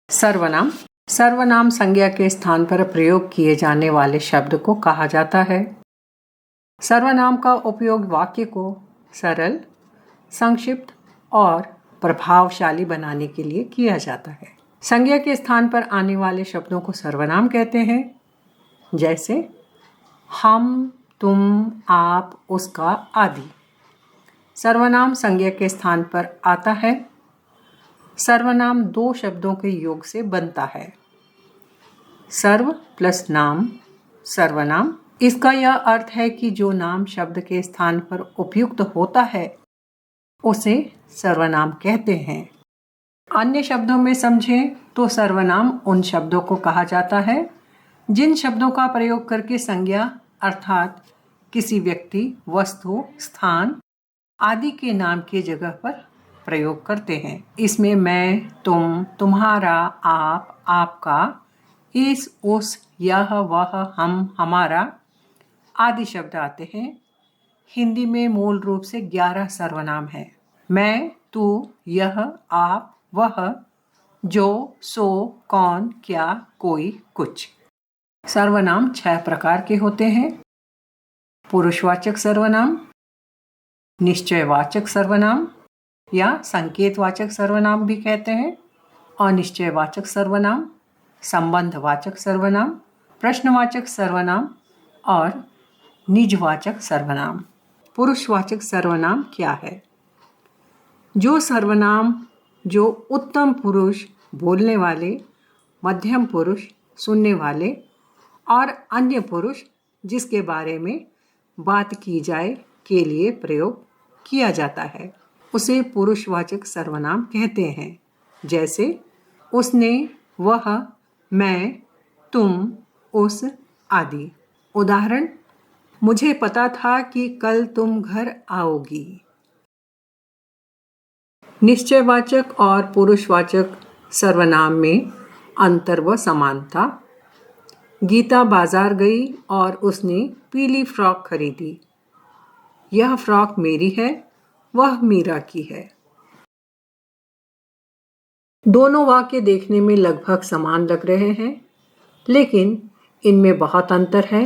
सर्वनाम। सर्वनाम संज्ञा के स्थान पर प्रयोग किए जाने वाले शब्द को कहा जाता है। सर्वनाम का उपयोग वाक्य को सरल, संक्षिप्त और प्रभावशाली बनाने के लिए किया जाता है। संज्ञा के स्थान पर आने वाले शब्दों को सर्वनाम कहते हैं, जैसे हम, तुम, आप, उसका आदि। सर्वनाम संज्ञा के स्थान पर आता है। सर्वनाम दो शब्दों के योग से बनता है। सर्व प्लस नाम सर्वनाम। इसका यह अर्थ है कि जो नाम शब्द के स्थान पर उपयुक्त होता है उसे सर्वनाम कहते हैं। अन्य शब्दों में समझें तो सर्वनाम उन शब्दों को कहा जाता है जिन शब्दों का प्रयोग करके संज्ञा अर्थात किसी व्यक्ति, वस्तु, स्थान आदि के नाम की जगह पर प्रयोग करते हैं। इसमें मैं, तुम, तुम्हारा, आप, आपका, इस, उस, यह, वह, हम, हमारा आदि शब्द आते हैं। हिंदी में मूल रूप से 11 सर्वनाम हैं। मैं, तू, यह, आप, वह, जो, सो, कौन, क्या, कोई, कुछ। सर्वनाम 6 प्रकार के होते हैं। पुरुषवाचक सर्वनाम, निश्चयवाचक सर्वनाम या संकेतवाचक सर्वनाम भी कहते हैं, अनिश्चयवाचक सर्वनाम, संबंधवाचक सर्वनाम, प्रश्नवाचक सर्वनाम और निजवाचक सर्वनाम। पुरुषवाचक सर्वनाम क्या है? जो सर्वनाम जो उत्तम पुरुष बोलने वाले, मध्यम पुरुष सुनने वाले और अन्य पुरुष जिसके बारे में बात की जाए के लिए प्रयोग किया जाता है उसे पुरुषवाचक सर्वनाम कहते हैं। जैसे उसने, वह, मैं, तुम, उस आदि। उदाहरण, मुझे पता था कि कल तुम घर आओगी। निश्चयवाचक और पुरुषवाचक सर्वनाम में अंतर व समानता। गीता बाजार गई और उसने पीली फ्रॉक खरीदी। यह फ्रॉक मेरी है, वह मीरा की है। दोनों वाक्य देखने में लगभग समान लग रहे हैं, लेकिन इनमें बहुत अंतर है।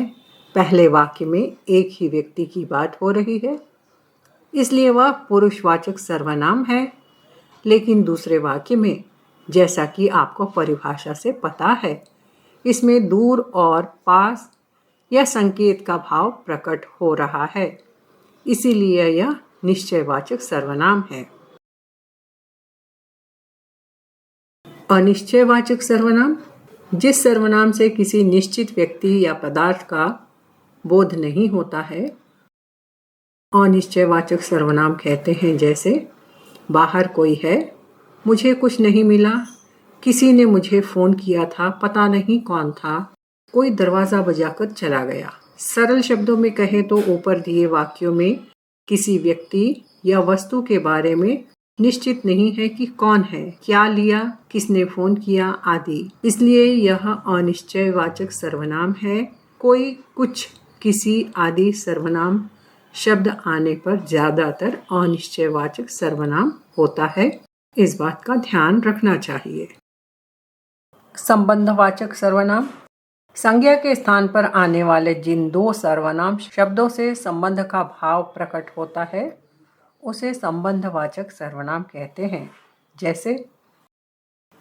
पहले वाक्य में एक ही व्यक्ति की बात हो रही है, इसलिए वह पुरुषवाचक सर्वनाम है, लेकिन दूसरे वाक्य में, जैसा कि आपको परिभाषा से पता है, इसमें दूर और पास या संकेत का भाव प्रकट हो रहा है, इसीलिए यह निश्चयवाचक सर्वनाम है। अनिश्चयवाचक सर्वनाम, जिस सर्वनाम से किसी निश्चित व्यक्ति या पदार्थ का बोध नहीं होता है, अनिश्चयवाचक सर्वनाम कहते हैं। जैसे बाहर कोई है, मुझे कुछ नहीं मिला, किसी ने मुझे फोन किया था, पता नहीं कौन था, कोई दरवाजा बजाकर चला गया। सरल शब्दों में कहें तो ऊपर दिए वाक्यों में किसी व्यक्ति या वस्तु के बारे में निश्चित नहीं है कि कौन है, क्या लिया, किसने फोन किया आदि, इसलिए यह अनिश्चयवाचक सर्वनाम है। कोई, कुछ, किसी आदि सर्वनाम शब्द आने पर ज्यादातर अनिश्चयवाचक सर्वनाम होता है, इस बात का ध्यान रखना चाहिए। संबंधवाचक सर्वनाम, संज्ञा के स्थान पर आने वाले जिन दो सर्वनाम शब्दों से संबंध का भाव प्रकट होता है उसे संबंधवाचक सर्वनाम कहते हैं। जैसे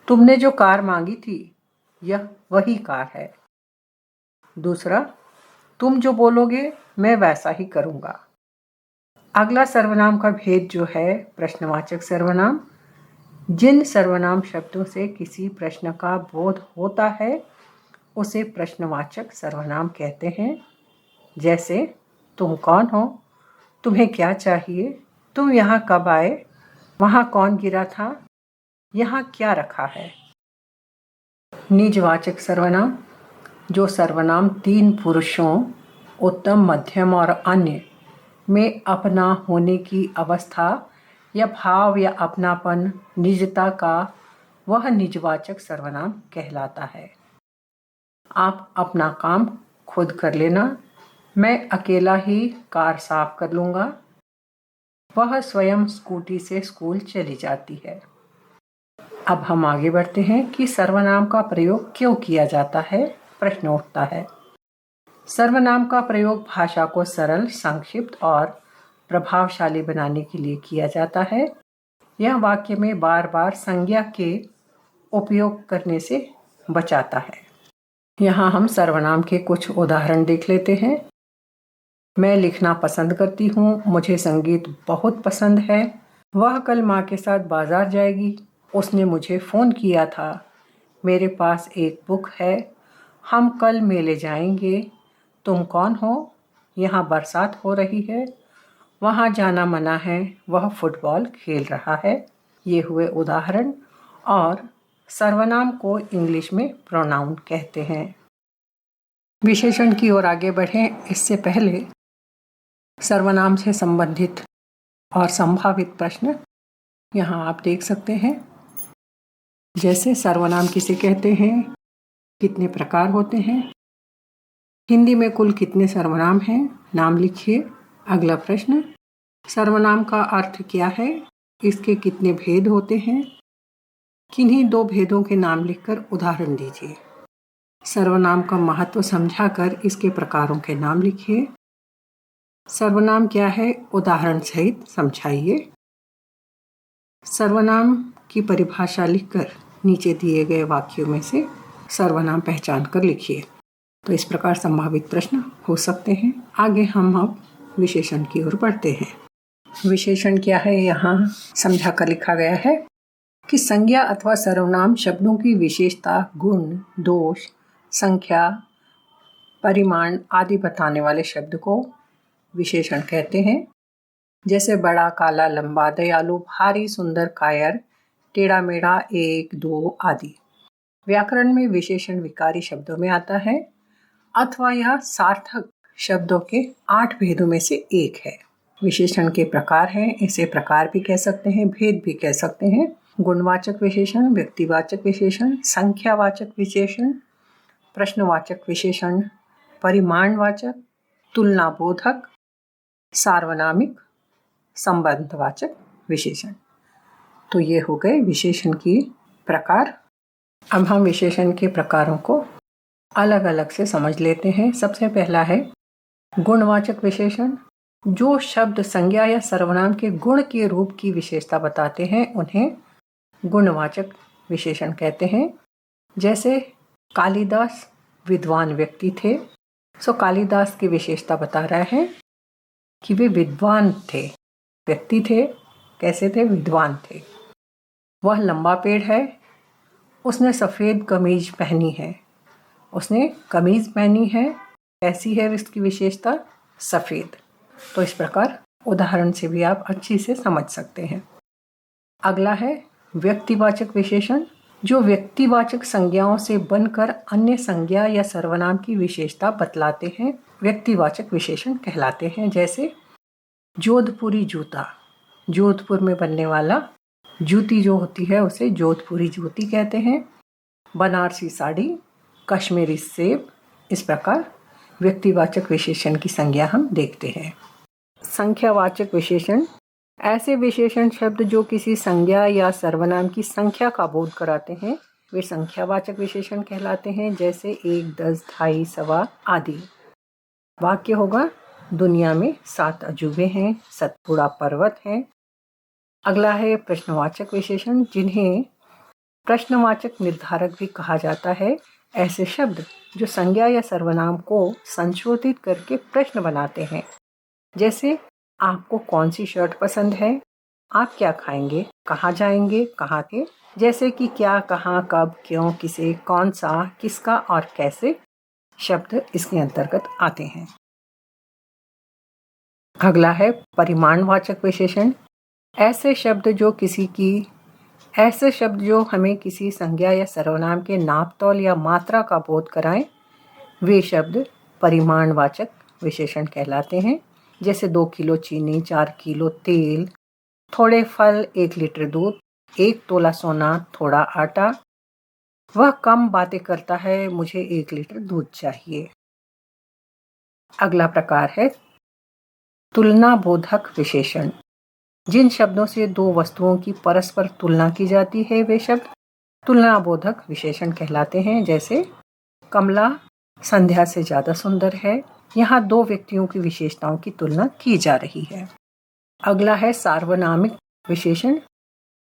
तुमने जो कार मांगी थी यह वही कार है। दूसरा, तुम जो बोलोगे मैं वैसा ही करूँगा। अगला सर्वनाम का भेद जो है प्रश्नवाचक सर्वनाम। जिन सर्वनाम शब्दों से किसी प्रश्न का बोध होता है उसे प्रश्नवाचक सर्वनाम कहते हैं। जैसे तुम कौन हो, तुम्हें क्या चाहिए, तुम यहाँ कब आए, वहाँ कौन गिरा था, यहाँ क्या रखा है। निजवाचक सर्वनाम, जो सर्वनाम 3 पुरुषों उत्तम, मध्यम और अन्य में अपना होने की अवस्था या भाव या अपनापन, निजता का, वह निजवाचक सर्वनाम कहलाता है। आप अपना काम खुद कर लेना, मैं अकेला ही कार साफ कर लूँगा, वह स्वयं स्कूटी से स्कूल चली जाती है। अब हम आगे बढ़ते हैं कि सर्वनाम का प्रयोग क्यों किया जाता है। प्रश्न उठता है। सर्वनाम का प्रयोग भाषा को सरल, संक्षिप्त और प्रभावशाली बनाने के लिए किया जाता है। यह वाक्य में बार बार संज्ञा के उपयोग करने से बचाता है। यहाँ हम सर्वनाम के कुछ उदाहरण देख लेते हैं। मैं लिखना पसंद करती हूँ। मुझे संगीत बहुत पसंद है। वह कल माँ के साथ बाजार जाएगी। उसने मुझे फ़ोन किया था। मेरे पास एक बुक है। हम कल मेले जाएंगे। तुम कौन हो? यहाँ बरसात हो रही है। वहाँ जाना मना है। वह फुटबॉल खेल रहा है। ये हुए उदाहरण। और सर्वनाम को इंग्लिश में प्रोनाउन कहते हैं। विशेषण की ओर आगे बढ़ें इससे पहले सर्वनाम से संबंधित और संभावित प्रश्न यहाँ आप देख सकते हैं। जैसे सर्वनाम किसे कहते हैं, कितने प्रकार होते हैं, हिंदी में कुल कितने सर्वनाम हैं, नाम लिखिए। अगला प्रश्न, सर्वनाम का अर्थ क्या है, इसके कितने भेद होते हैं, किन्हीं दो भेदों के नाम लिखकर उदाहरण दीजिए। सर्वनाम का महत्व समझाकर इसके प्रकारों के नाम लिखिए। सर्वनाम क्या है, उदाहरण सहित समझाइए। सर्वनाम की परिभाषा लिखकर नीचे दिए गए वाक्यों में से सर्वनाम पहचान कर लिखिए। तो इस प्रकार संभावित प्रश्न हो सकते हैं। आगे हम अब विशेषण की ओर बढ़ते हैं। विशेषण क्या है, यहाँ समझा कर लिखा गया है कि संज्ञा अथवा सर्वनाम शब्दों की विशेषता, गुण, दोष, संख्या, परिमाण आदि बताने वाले शब्द को विशेषण कहते हैं। जैसे बड़ा, काला, लंबा, दयालु, भारी, सुंदर, कायर, टेढ़ा मेढ़ा, एक, दो आदि। व्याकरण में विशेषण विकारी शब्दों में आता है अथवा यह सार्थक शब्दों के 8 भेदों में से एक है। विशेषण के प्रकार हैं, इसे प्रकार भी कह सकते हैं, भेद भी कह सकते हैं। गुणवाचक विशेषण, व्यक्तिवाचक विशेषण, संख्यावाचक विशेषण, प्रश्नवाचक विशेषण, परिमाणवाचक, तुलनाबोधक, सार्वनामिक, संबंधवाचक विशेषण। तो ये हो गए विशेषण की प्रकार। अब हम विशेषण के प्रकारों को अलग अलग से समझ लेते हैं। सबसे पहला है गुणवाचक विशेषण। जो शब्द संज्ञा या सर्वनाम के गुण के रूप की विशेषता बताते हैं उन्हें गुणवाचक विशेषण कहते हैं। जैसे कालिदास विद्वान व्यक्ति थे। कालिदास की विशेषता बता रहा है कि वे विद्वान थे, व्यक्ति थे। कैसे थे? विद्वान थे। वह लंबा पेड़ है। उसने सफ़ेद कमीज पहनी है। उसने कमीज पहनी है। कैसी है इसकी विशेषता? सफ़ेद। तो इस प्रकार उदाहरण से भी आप अच्छी से समझ सकते हैं। अगला है व्यक्तिवाचक विशेषण। जो व्यक्तिवाचक संज्ञाओं से बनकर अन्य संज्ञा या सर्वनाम की विशेषता बतलाते हैं व्यक्तिवाचक विशेषण कहलाते हैं। जैसे जोधपुरी जूता, जोधपुर में बनने वाला जूती जो होती है उसे जोधपुरी जूती कहते हैं। बनारसी साड़ी, कश्मीरी सेब। इस प्रकार व्यक्तिवाचक विशेषण की संज्ञा हम देखते हैं। संख्यावाचक विशेषण, ऐसे विशेषण शब्द जो किसी संज्ञा या सर्वनाम की संख्या का बोध कराते हैं वे संख्यावाचक विशेषण कहलाते हैं। जैसे 1, 10, 2.5, सवा आदि। वाक्य होगा दुनिया में 7 अजूबे हैं, सतपुड़ा पर्वत है। अगला है प्रश्नवाचक विशेषण, जिन्हें प्रश्नवाचक निर्धारक भी कहा जाता है। ऐसे शब्द जो संज्ञा या सर्वनाम को संशोधित करके प्रश्न बनाते हैं। जैसे आपको कौन सी शर्ट पसंद है, आप क्या खाएंगे, कहाँ जाएंगे, कहाँ के। जैसे कि क्या, कहाँ, कब, क्यों, किसे, कौन सा, किसका और कैसे शब्द इसके अंतर्गत आते हैं। अगला है परिमाणवाचक विशेषण। ऐसे शब्द जो हमें किसी संज्ञा या सर्वनाम के नापतोल या मात्रा का बोध कराएं वे शब्द परिमाणवाचक विशेषण कहलाते हैं। जैसे 2 किलो चीनी, 4 किलो तेल, थोड़े फल, 1 लीटर दूध, 1 तोला सोना, थोड़ा आटा। वह कम बातें करता है, मुझे 1 लीटर दूध चाहिए। अगला प्रकार है तुलनाबोधक विशेषण। जिन शब्दों से दो वस्तुओं की परस्पर तुलना की जाती है वे शब्द तुलनाबोधक विशेषण कहलाते हैं। जैसे कमला संध्या से ज़्यादा सुंदर है। यहाँ दो व्यक्तियों की विशेषताओं की तुलना की जा रही है। अगला है सार्वनामिक विशेषण।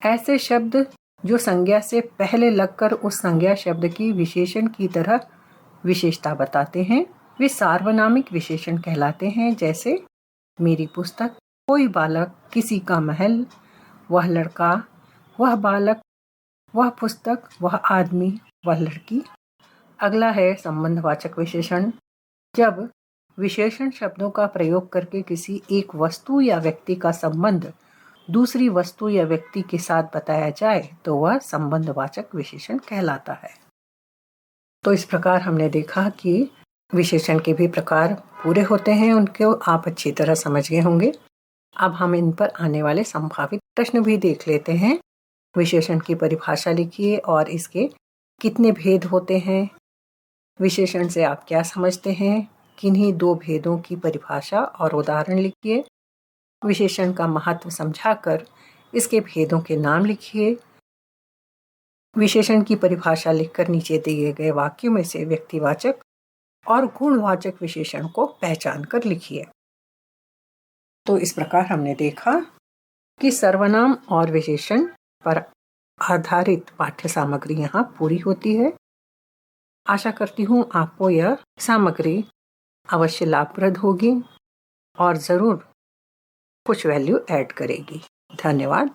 ऐसे शब्द जो संज्ञा से पहले लगकर उस संज्ञा शब्द की विशेषण की तरह विशेषता बताते हैं, वे सार्वनामिक विशेषण कहलाते हैं। जैसे मेरी पुस्तक, कोई बालक, किसी का महल, वह लड़का, वह बालक, वह पुस्तक, वह आदमी, वह लड़की। अगला है संबंधवाचक विशेषण। जब विशेषण शब्दों का प्रयोग करके किसी एक वस्तु या व्यक्ति का संबंध दूसरी वस्तु या व्यक्ति के साथ बताया जाए तो वह संबंधवाचक विशेषण कहलाता है। तो इस प्रकार हमने देखा कि विशेषण के भी प्रकार पूरे होते हैं, उनको आप अच्छी तरह समझ गए होंगे। अब हम इन पर आने वाले संभावित प्रश्न भी देख लेते हैं। विशेषण की परिभाषा लिखिए और इसके कितने भेद होते हैं, विशेषण से आप क्या समझते हैं, किन्हीं दो भेदों की परिभाषा और उदाहरण लिखिए। विशेषण का महत्व समझाकर इसके भेदों के नाम लिखिए। विशेषण की परिभाषा लिखकर नीचे दिए गए वाक्यों में से व्यक्तिवाचक और गुणवाचक विशेषण को पहचान कर लिखिए। तो इस प्रकार हमने देखा कि सर्वनाम और विशेषण पर आधारित पाठ्य सामग्री यहाँ पूरी होती है। आशा करती हूँ आपको यह सामग्री अवश्य लाभप्रद होगी और ज़रूर कुछ वैल्यू ऐड करेगी। धन्यवाद।